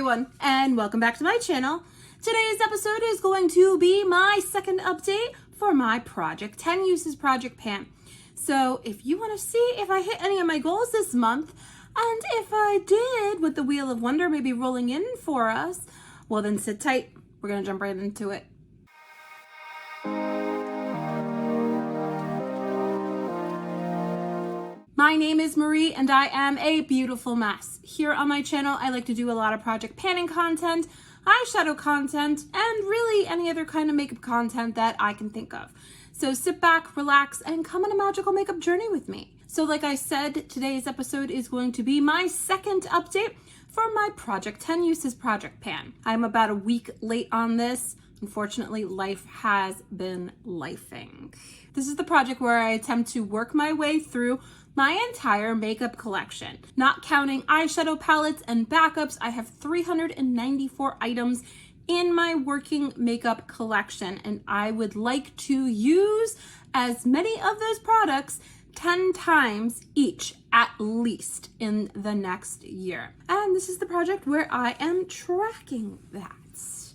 everyone, and welcome back to my channel. Today's episode is going to be my second update for my Project 10 Uses Project Pan. So if you want to see if I hit any of my goals this month, and if I did with the Wheel of Wonder maybe rolling in for us, well then sit tight. We're going to jump right into it. My name is Marie and I am a beautiful mess. Here on my channel, I like to do a lot of project panning content, eyeshadow content, and really any other kind of makeup content that I can think of. So sit back, relax, and come on a magical makeup journey with me. So like I said, today's episode is going to be my second update for my Project 10 Uses Project Pan. I'm about a week late on this. Unfortunately, life has been lifing. This is the project where I attempt to work my way through my entire makeup collection. Not counting eyeshadow palettes and backups, I have 394 items in my working makeup collection, and I would like to use as many of those products 10 times each at least in the next year. And this is the project where I am tracking that.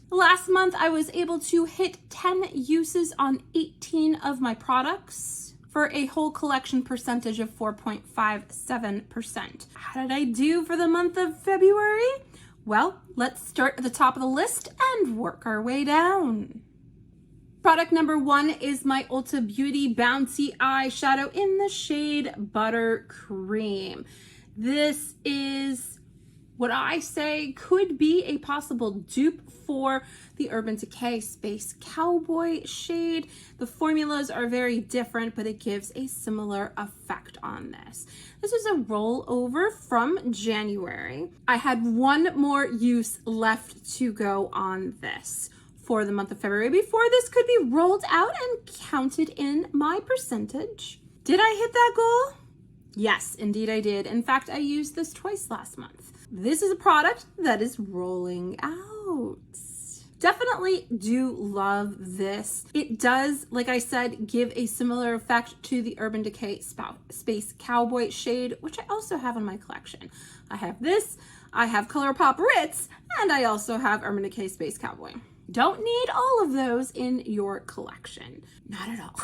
Last month, I was able to hit 10 uses on 18 of my products for a whole collection percentage of 4.57%. How did I do for the month of February? Well, let's start at the top of the list and work our way down. Product number 1 is my Ulta Beauty Bouncy Eyeshadow in the shade Buttercream. This is what I say could be a possible dupe for the Urban Decay Space Cowboy shade. The formulas are very different, but it gives a similar effect on this. This is a rollover from January. I had one more use left to go on this for the month of February before this could be rolled out and counted in my percentage. Did I hit that goal? Yes, indeed I did. In fact, I used this twice last month. This is a product that is rolling out. Definitely do love this. It does, like I said, give a similar effect to the Urban Decay Space Cowboy shade, which I also have in my collection. I have this, I have ColourPop Ritz, and I also have Urban Decay Space Cowboy. Don't need all of those in your collection. Not at all.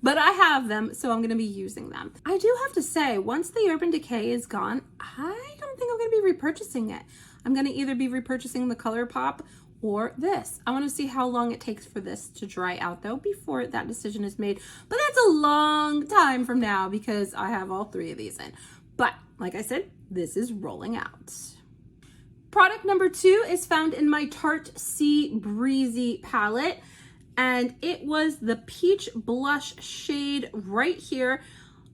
But I have them, so I'm going to be using them. I do have to say, once the Urban Decay is gone, I don't think I'm going to be repurchasing it. I'm going to either be repurchasing the ColourPop or this. I want to see how long it takes for this to dry out, though, before that decision is made. But that's a long time from now because I have all three of these in. But, like I said, this is rolling out. Product number 2 is found in my Tartiest Breezy Palette. And it was the peach blush shade right here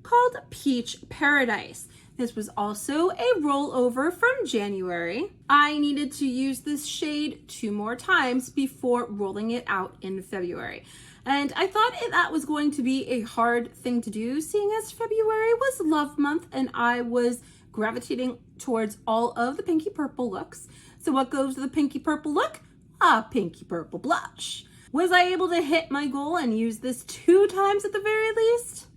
called Peach Paradise. This was also a rollover from January. I needed to use this shade 2 more times before rolling it out in February. And I thought that was going to be a hard thing to do, seeing as February was Love Month and I was gravitating towards all of the pinky purple looks. So what goes with the pinky purple look? A pinky purple blush. Was I able to hit my goal and use this 2 times at the very least?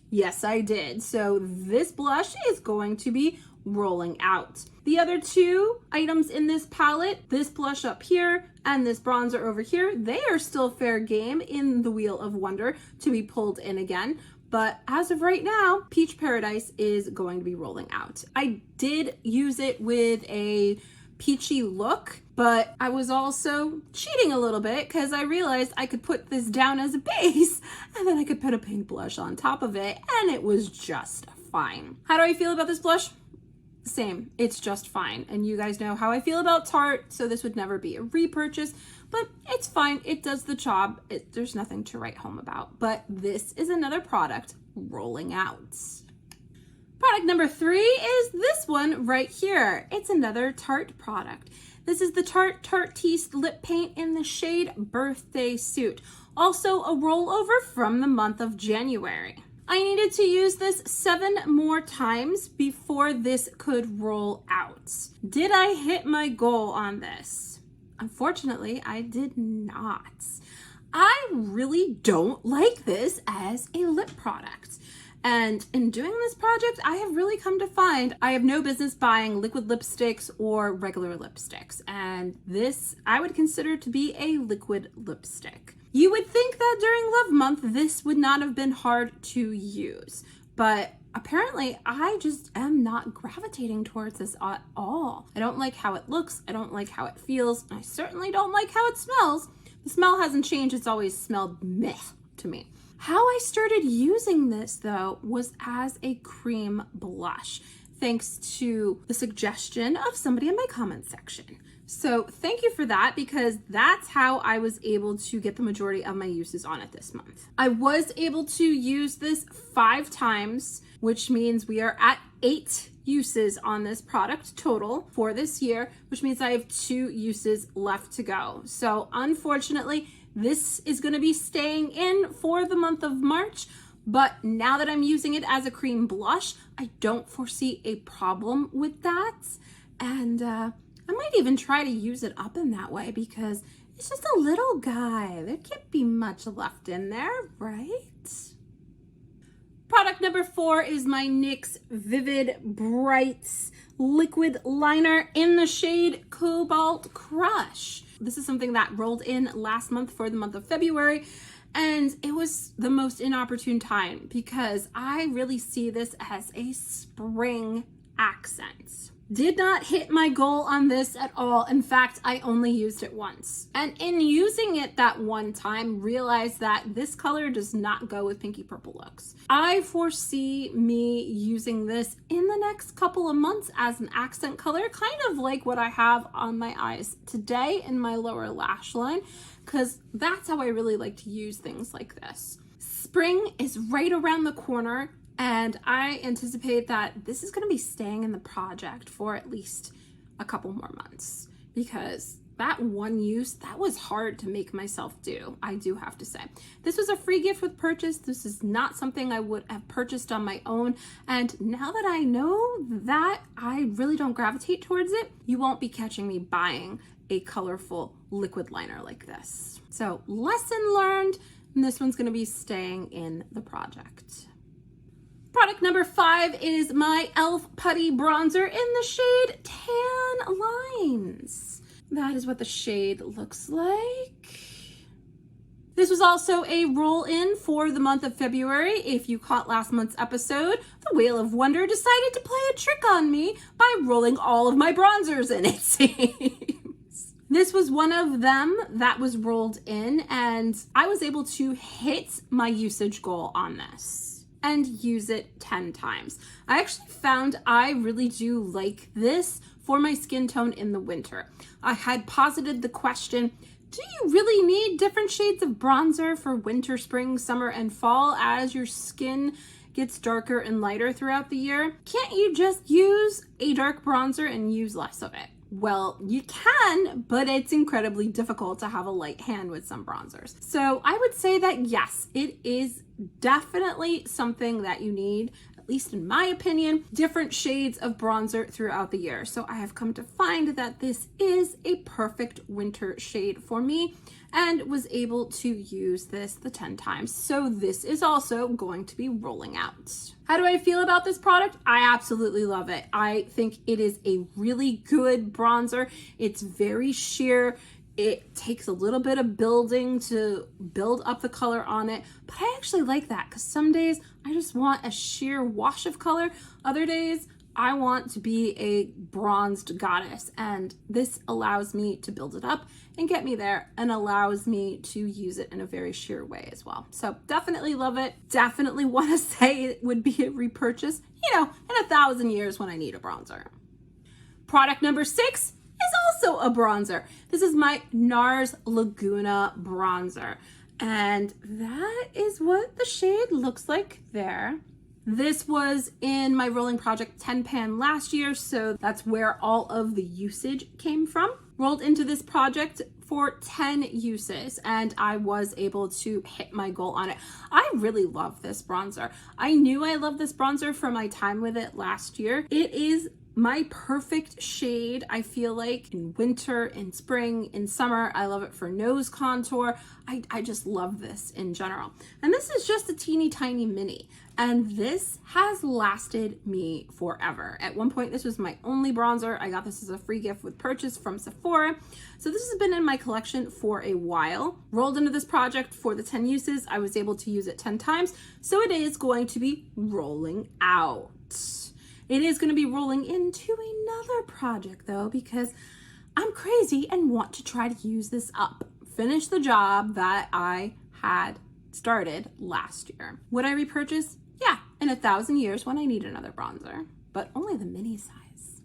Yes, I did. So this blush is going to be rolling out. The other 2 items in this palette, this blush up here and this bronzer over here, they are still fair game in the Wheel of Wonder to be pulled in again. But as of right now, Peach Paradise is going to be rolling out. I did use it with a peachy look, but I was also cheating a little bit because I realized I could put this down as a base and then I could put a pink blush on top of it and it was just fine. How do I feel about this blush? Same, it's just fine. And you guys know how I feel about Tarte, so this would never be a repurchase, but it's fine. It does the job. There's nothing to write home about, but this is another product rolling out. Product number 3 is this one right here. It's another Tarte product. This is the Tarte Tartiest Lip Paint in the shade Birthday Suit. Also a rollover from the month of January. I needed to use this 7 more times before this could roll out. Did I hit my goal on this? Unfortunately, I did not. I really don't like this as a lip product. And in doing this project, I have really come to find I have no business buying liquid lipsticks or regular lipsticks. And this I would consider to be a liquid lipstick. You would think that during Love Month, this would not have been hard to use, but apparently I just am not gravitating towards this at all. I don't like how it looks, I don't like how it feels, and I certainly don't like how it smells. The smell hasn't changed, it's always smelled meh to me. How I started using this though was as a cream blush, thanks to the suggestion of somebody in my comment section. So thank you for that, because that's how I was able to get the majority of my uses on it this month. I was able to use this 5 times, which means we are at 8 uses on this product total for this year, which means I have 2 uses left to go. So unfortunately, this is going to be staying in for the month of March, but now that I'm using it as a cream blush, I don't foresee a problem with that. And I might even try to use it up in that way, because it's just a little guy. There can't be much left in there, right? Product number 4 is my NYX Vivid Brights liquid liner in the shade Cobalt Crush. This is something that rolled in last month for the month of February, and it was the most inopportune time because I really see this as a spring accent. Did not hit my goal on this at all. In fact, I only used it once. And in using it that one time, realized that this color does not go with pinky purple looks. I foresee me using this in the next couple of months as an accent color, kind of like what I have on my eyes today in my lower lash line, because that's how I really like to use things like this. Spring is right around the corner, and I anticipate that this is going to be staying in the project for at least a couple more months, because that one use, that was hard to make myself do, I do have to say. This was a free gift with purchase. This is not something I would have purchased on my own. And now that I know that I really don't gravitate towards it, you won't be catching me buying a colorful liquid liner like this. So lesson learned, and this one's going to be staying in the project. Product number 5 is my e.l.f. Putty Bronzer in the shade Tan Lines. That is what the shade looks like. This was also a roll-in for the month of February. If you caught last month's episode, the Wheel of Wonder decided to play a trick on me by rolling all of my bronzers in, it seems. This was one of them that was rolled in, and I was able to hit my usage goal on this and use it 10 times. I actually found I really do like this for my skin tone in the winter. I had posited the question, do you really need different shades of bronzer for winter, spring, summer, and fall as your skin gets darker and lighter throughout the year? Can't you just use a dark bronzer and use less of it? Well, you can, but it's incredibly difficult to have a light hand with some bronzers. So I would say that yes, it is definitely something that you need, at least in my opinion, different shades of bronzer throughout the year. So I have come to find that this is a perfect winter shade for me, and was able to use this the 10 times. So this is also going to be rolling out. How do I feel about this product? I absolutely love it. I think it is a really good bronzer. It's very sheer. It takes a little bit of building to build up the color on it, but I actually like that, because some days I just want a sheer wash of color. Other days I want to be a bronzed goddess, and this allows me to build it up and get me there, and allows me to use it in a very sheer way as well. So definitely love it. Definitely want to say it would be a repurchase, you know, in 1,000 years when I need a bronzer. Product number 6 is also a bronzer. This is my NARS Laguna bronzer, and that is what the shade looks like there. This was in my Rolling Project 10 pan last year, so that's where all of the usage came from. Rolled into this project for 10 uses, and I was able to hit my goal on it. I really love this bronzer. I knew I loved this bronzer from my time with it last year. It is my perfect shade, I feel like, in winter, in spring, in summer. I love it for nose contour. I just love this in general. And this is just a teeny tiny mini. And this has lasted me forever. At one point, this was my only bronzer. I got this as a free gift with purchase from Sephora. So this has been in my collection for a while. Rolled into this project for the 10 uses. I was able to use it 10 times. So it is going to be rolling out. It is going to be rolling into another project though, because I'm crazy and want to try to use this up. Finish the job that I had started last year. Would I repurchase? Yeah, in 1,000 years when I need another bronzer, but only the mini size.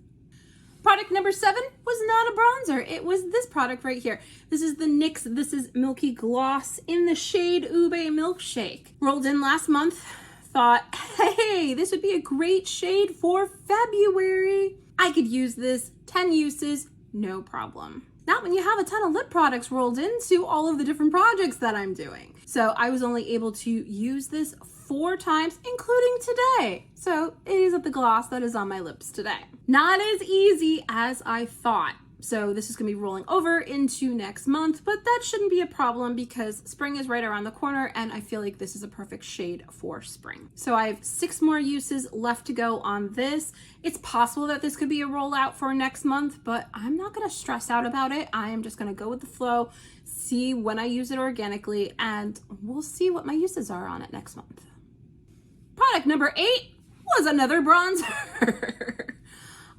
Product number 7 was not a bronzer. It was this product right here. This is the NYX This Is Milky Gloss in the shade Ube Milkshake. Rolled in last month. Thought, hey, this would be a great shade for February. I could use this 10 uses, no problem. Not when you have a ton of lip products rolled into all of the different projects that I'm doing. So I was only able to use this 4 times, including today. So it is the gloss that is on my lips today. Not as easy as I thought. So this is gonna be rolling over into next month, but that shouldn't be a problem because spring is right around the corner and I feel like this is a perfect shade for spring. So I have 6 more uses left to go on this. It's possible that this could be a rollout for next month, but I'm not gonna stress out about it. I am just gonna go with the flow, see when I use it organically, and we'll see what my uses are on it next month. Product number 8 was another bronzer.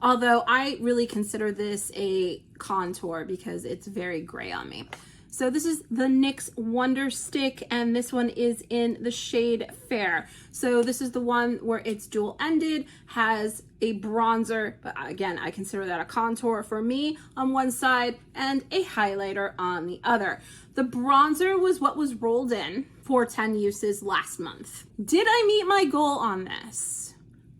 Although I really consider this a contour because it's very gray on me. So this is the NYX Wonder Stick, and this one is in the shade Fair. So this is the one where it's dual ended, has a bronzer, but again, I consider that a contour for me on one side and a highlighter on the other. The bronzer was what was rolled in for 10 uses last month. Did I meet my goal on this?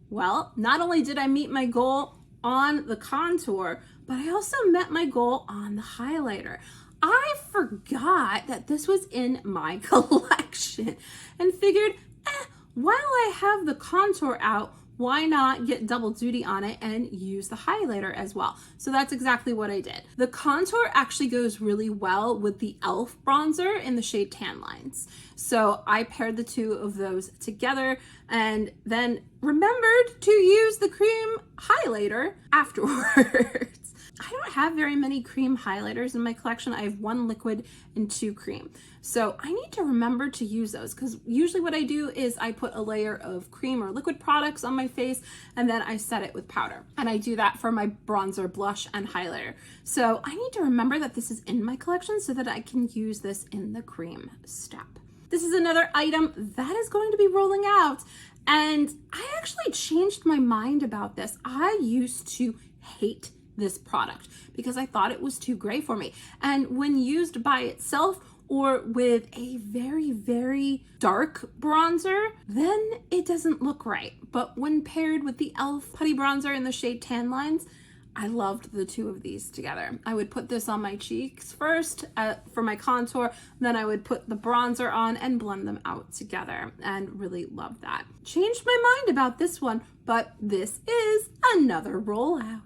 Well, not only did I meet my goal on the contour, but I also met my goal on the highlighter. I forgot that this was in my collection and figured, while I have the contour out, why not get double duty on it and use the highlighter as well? So that's exactly what I did. The contour actually goes really well with the e.l.f. bronzer in the shade Tan Lines. So I paired the 2 of those together and then remembered to use the cream highlighter afterwards. I don't have very many cream highlighters in my collection. I have 1 liquid and 2 cream. So I need to remember to use those because usually what I do is I put a layer of cream or liquid products on my face and then I set it with powder. And I do that for my bronzer, blush, and highlighter. So I need to remember that this is in my collection so that I can use this in the cream step. This is another item that is going to be rolling out. And I actually changed my mind about this. I used to hate this product because I thought it was too gray for me. And when used by itself or with a very, very dark bronzer, then it doesn't look right. But when paired with the e.l.f. putty bronzer in the shade Tan Lines, I loved the 2 of these together. I would put this on my cheeks first for my contour, then I would put the bronzer on and blend them out together and really love that. Changed my mind about this one, but this is another rollout.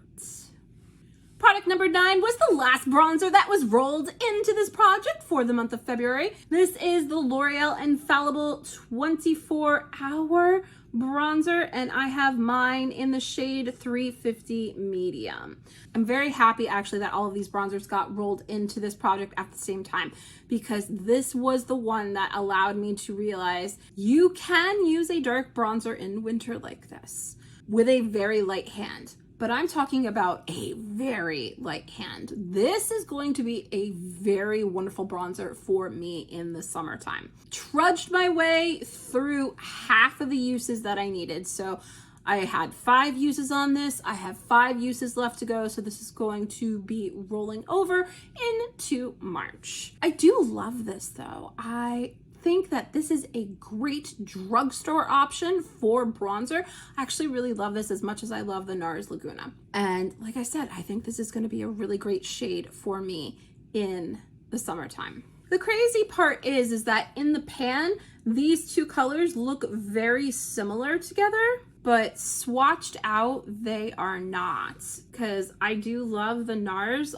Product number 9 was the last bronzer that was rolled into this project for the month of February. This is the L'Oreal Infallible 24-Hour bronzer, and I have mine in the shade 350 Medium. I'm very happy actually that all of these bronzers got rolled into this project at the same time because this was the one that allowed me to realize you can use a dark bronzer in winter like this with a very light hand. But I'm talking about a very light hand. This is going to be a very wonderful bronzer for me in the summertime. Trudged my way through half of the uses that I needed. So I had 5 uses on this. I have 5 uses left to go. So this is going to be rolling over into March. I do love this though. I think that this is a great drugstore option for bronzer. I actually really love this as much as I love the NARS Laguna. And like I said, I think this is going to be a really great shade for me in the summertime. The crazy part is that in the pan, these 2 colors look very similar together, but swatched out, they are not, because I do love the NARS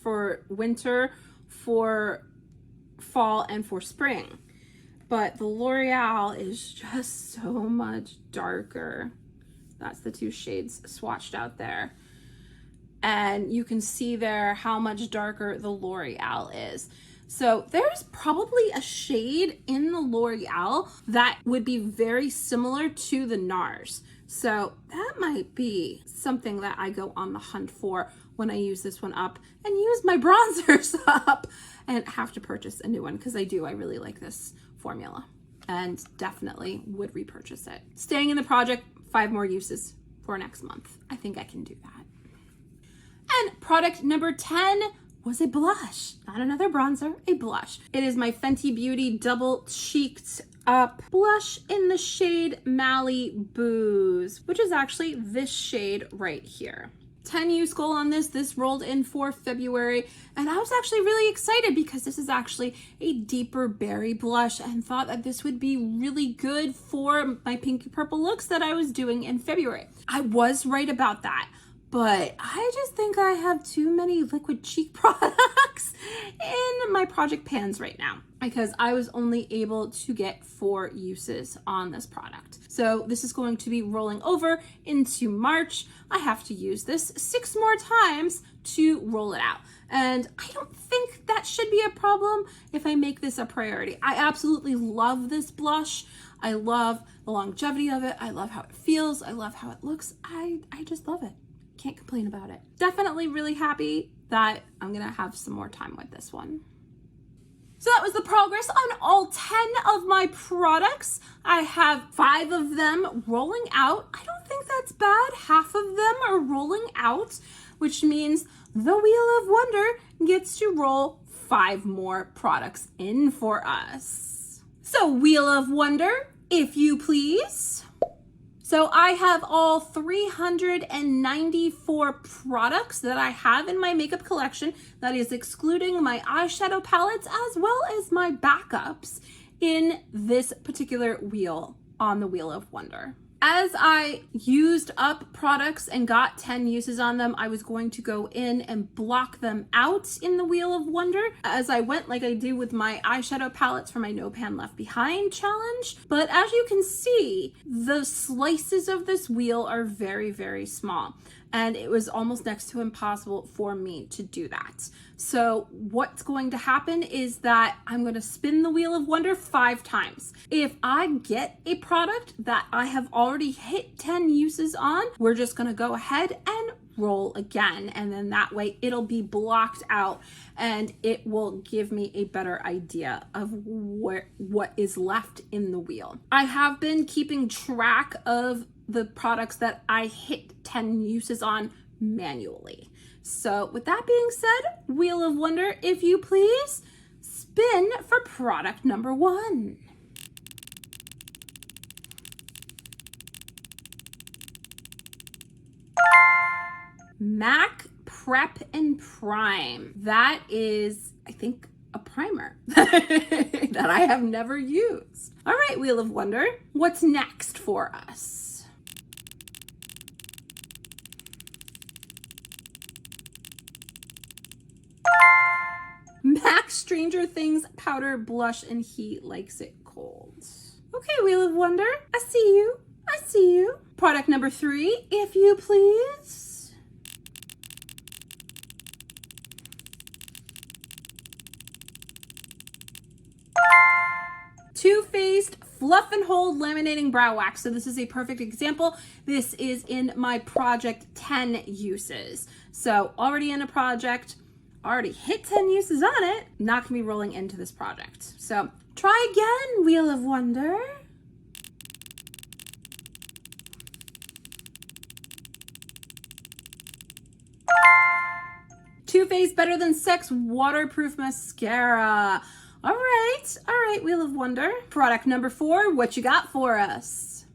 for winter, for fall, and for spring. But the L'Oreal is just so much darker. That's the two shades swatched out there. And you can see there how much darker the L'Oreal is. So there's probably a shade in the L'Oreal that would be very similar to the NARS. So that might be something that I go on the hunt for when I use this one up and use my bronzers up and have to purchase a new one, because I really like this formula and definitely would repurchase it. Staying in the project, 5 more uses for next month. I think I can do that. And product number 10 was a blush, not another bronzer, a blush. It is my Fenty Beauty Double Cheeked Up blush in the shade Malibu's, which is actually this shade right here. 10 use goal on this. This rolled in for February, and I was actually really excited because this is actually a deeper berry blush and thought that this would be really good for my pinky purple looks that I was doing in February. I was right about that. But I just think I have too many liquid cheek products in my project pans right now, because I was only able to get 4 uses on this product. So this is going to be rolling over into March. I have to use this 6 more times to roll it out. And I don't think that should be a problem if I make this a priority. I absolutely love this blush. I love the longevity of it. I love how it feels. I love how it looks. I just love it. Can't complain about it. Definitely really happy that I'm gonna have some more time with this one. So that was the progress on all 10 of my products. I have 5 of them rolling out. I don't think that's bad. Half of them are rolling out, which means the Wheel of Wonder gets to roll 5 more products in for us. So Wheel of Wonder, if you please. So I have all 394 products that I have in my makeup collection. That is excluding my eyeshadow palettes as well as my backups in this particular wheel on the Wheel of Wonder. As I used up products and got 10 uses on them, I was going to go in and block them out in the Wheel of Wonder as I went, like I do with my eyeshadow palettes for my No Pan Left Behind challenge. But as you can see, the slices of this wheel are very, very small. And it was almost next to impossible for me to do that. So what's going to happen is that I'm going to spin the Wheel of Wonder 5 times. If I get a product that I have already hit 10 uses on, we're just going to go ahead and roll again. And then that way it'll be blocked out and it will give me a better idea of what is left in the wheel. I have been keeping track of the products that I hit 10 uses on manually. So with that being said, Wheel of Wonder, if you please, spin for product number 1. MAC Prep and Prime. That is, I think, a primer that I have never used. All right, Wheel of Wonder, what's next for us? MAC Stranger Things Powder Blush and He Likes It Cold. Okay, Wheel of Wonder, I see you. I see you. Product number 3, if you please. Too Faced Fluff and Hold Laminating Brow Wax. So this is a perfect example. This is in my project 10 uses. So already in a project, already hit 10 uses on it, not gonna be rolling into this project. So try again, Wheel of Wonder. Too Faced Better Than Sex Waterproof Mascara. All right, Wheel of Wonder. Product number 4, what you got for us?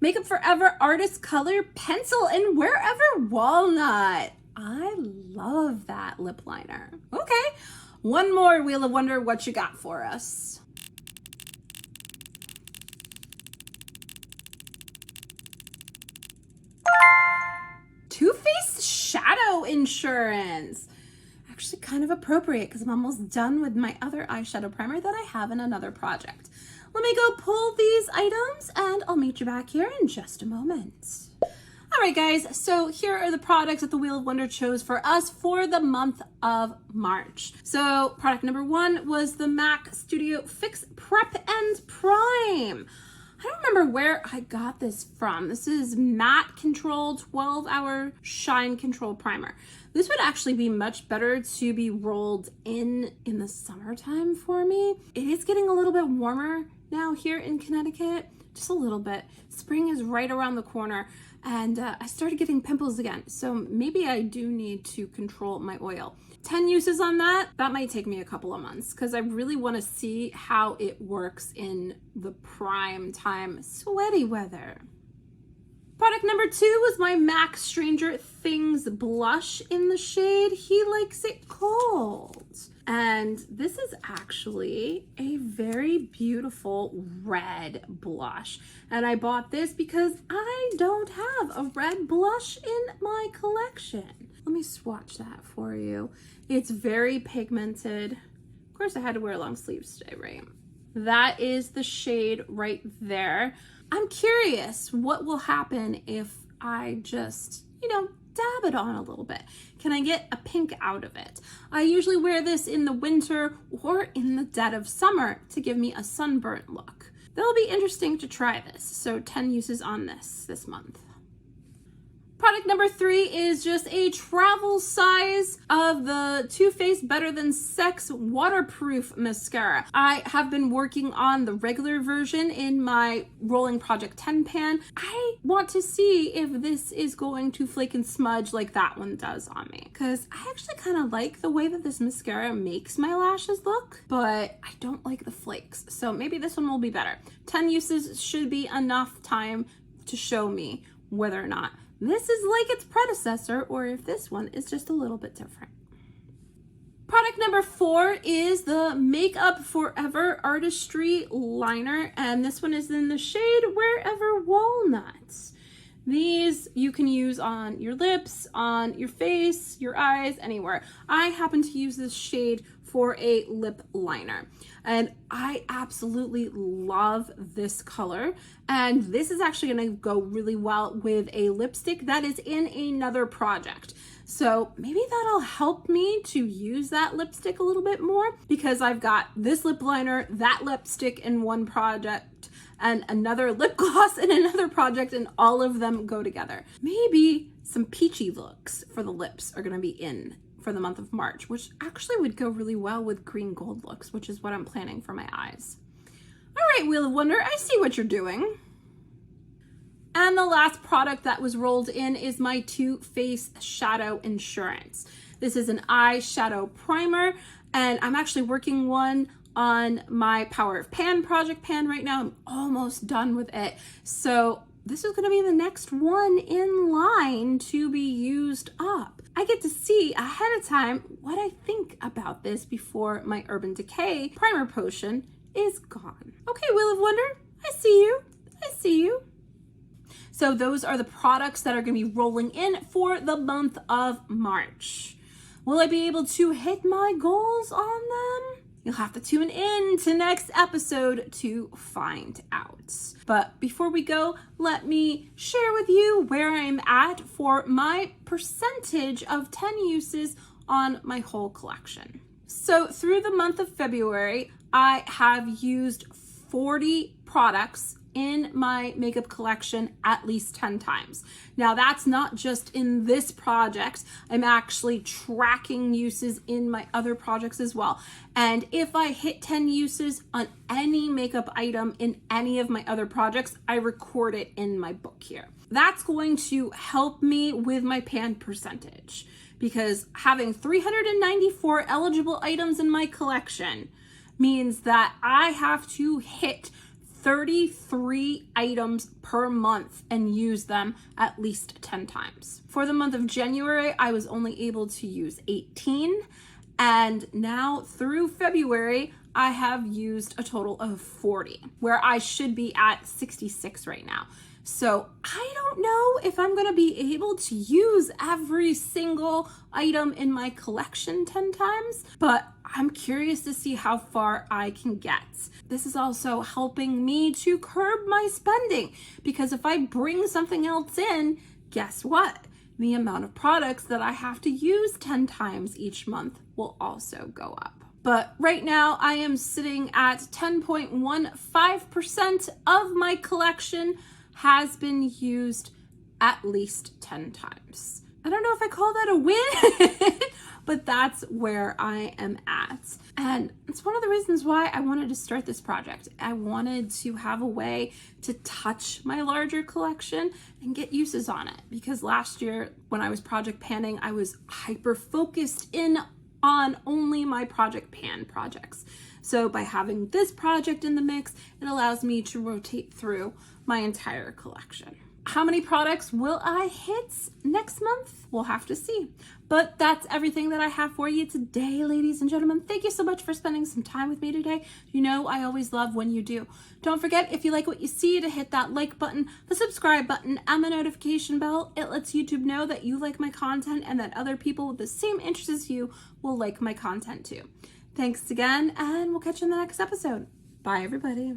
Makeup Forever Artist Color Pencil in Wherever Walnut. I love that lip liner. Okay. One more Wheel of Wonder, what you got for us? Too Faced Shadow Insurance. Actually kind of appropriate because I'm almost done with my other eyeshadow primer that I have in another project. Let me go pull these items and I'll meet you back here in just a moment. All right, guys, so here are the products that the Wheel of Wonder chose for us for the month of March. So product number 1 was the MAC Studio Fix Prep and Prime. I don't remember where I got this from. This is Matte Control 12-Hour Shine Control Primer. This would actually be much better to be rolled in the summertime for me. It is getting a little bit warmer now here in Connecticut, just a little bit. Spring is right around the corner. And I started getting pimples again. So maybe I do need to control my oil. 10 uses on that. That might take me a couple of months because I really want to see how it works in the prime time sweaty weather. Product number 2 was my MAC Stranger Things blush in the shade He Likes It Cold. And this is actually a very beautiful red blush. And I bought this because I don't have a red blush in my collection. Let me swatch that for you. It's very pigmented. Of course, I had to wear long sleeves today, right? That is the shade right there. I'm curious what will happen if I just, dab it on a little bit. Can I get a pink out of it? I usually wear this in the winter or in the dead of summer to give me a sunburnt look. That'll be interesting to try this. So 10 uses on this month. Product number 3 is just a travel size of the Too Faced Better Than Sex waterproof mascara. I have been working on the regular version in my Rolling Project 10 pan. I want to see if this is going to flake and smudge like that one does on me, because I actually kind of like the way that this mascara makes my lashes look, but I don't like the flakes. So maybe this one will be better. 10 uses should be enough time to show me whether or not this is like its predecessor or if this one is just a little bit different. Product number 4 is the Makeup Forever Artistry Liner, and this one is in the shade Wherever Walnuts. These you can use on your lips, on your face, your eyes, anywhere. I happen to use this shade for a lip liner, and I absolutely love this color, and this is actually going to go really well with a lipstick that is in another project. So maybe that'll help me to use that lipstick a little bit more, because I've got this lip liner, that lipstick in one project, and another lip gloss in another project, and all of them go together. Maybe some peachy looks for the lips are going to be in for the month of March, which actually would go really well with green gold looks, which is what I'm planning for my eyes. All right, Wheel of Wonder, I see what you're doing. And the last product that was rolled in is my Too Faced Shadow Insurance. This is an eyeshadow primer, and I'm actually working one on my Power of Pan project pan right now. I'm almost done with it. So this is going to be the next one in line to be used up. I get to see ahead of time what I think about this before my Urban Decay primer potion is gone. Okay, Wheel of Wonder, I see you. I see you. So those are the products that are going to be rolling in for the month of March. Will I be able to hit my goals on them? You'll have to tune in to next episode to find out. But before we go, let me share with you where I'm at for my percentage of 10 uses on my whole collection. So through the month of February, I have used 40 products in my makeup collection at least 10 times. Now that's not just in this project. I'm actually tracking uses in my other projects as well. And if I hit 10 uses on any makeup item in any of my other projects, I record it in my book here. That's going to help me with my pan percentage, because having 394 eligible items in my collection means that I have to hit 33 items per month and use them at least 10 times. For the month of January, I was only able to use 18, And now through February, I have used a total of 40, where I should be at 66 right now. So I don't know if I'm gonna be able to use every single item in my collection 10 times, but I'm curious to see how far I can get. This is also helping me to curb my spending, because if I bring something else in, guess what? The amount of products that I have to use 10 times each month will also go up. But right now I am sitting at 10.15% of my collection has been used at least 10 times. I don't know if I call that a win, but that's where I am at. And it's one of the reasons why I wanted to start this project. I wanted to have a way to touch my larger collection and get uses on it. Because last year when I was project panning, I was hyper focused in on only my project pan projects. So by having this project in the mix, it allows me to rotate through my entire collection. How many products will I hit next month? We'll have to see. But that's everything that I have for you today, ladies and gentlemen. Thank you so much for spending some time with me today. You know I always love when you do. Don't forget, if you like what you see, to hit that like button, the subscribe button, and the notification bell. It lets YouTube know that you like my content and that other people with the same interests as you will like my content too. Thanks again, and we'll catch you in the next episode. Bye, everybody.